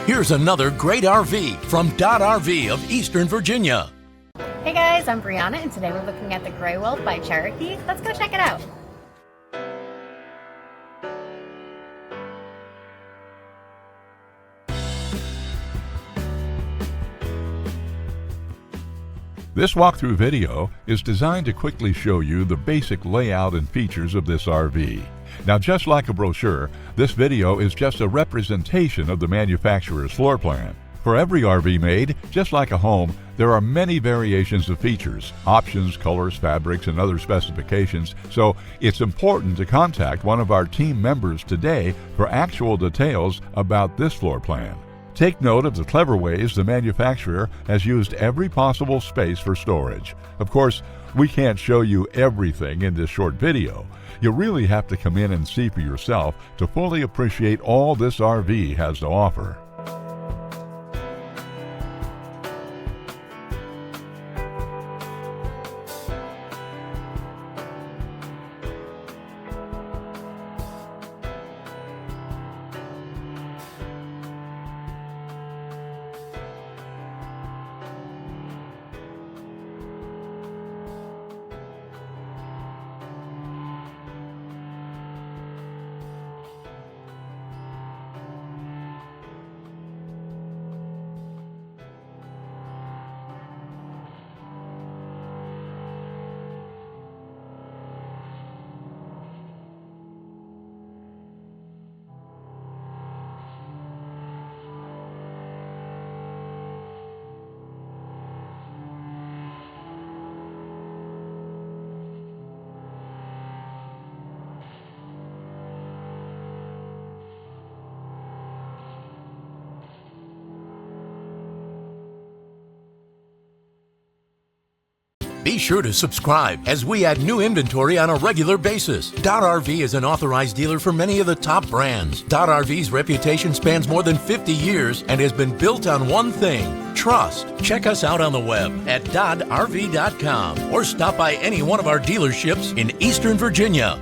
Here's another great RV from Dodd RV of Eastern Virginia. Hey guys, I'm Brianna and today we're looking at the Grey Wolf by Cherokee. Let's go check it out. This walkthrough video is designed to quickly show you the basic layout and features of this RV. Now, just like a brochure, this video is just a representation of the manufacturer's floor plan. For every RV made, just like a home, there are many variations of features, options, colors, fabrics, and other specifications, so it's important to contact one of our team members today for actual details about this floor plan. Take note of the clever ways the manufacturer has used every possible space for storage. Of course, we can't show you everything in this short video. You really have to come in and see for yourself to fully appreciate all this RV has to offer. Be sure to subscribe as we add new inventory on a regular basis. Dodd RV is an authorized dealer for many of the top brands. Dodd RV's reputation spans more than 50 years and has been built on one thing: trust. Check us out on the web at doddrv.com or stop by any one of our dealerships in Eastern Virginia.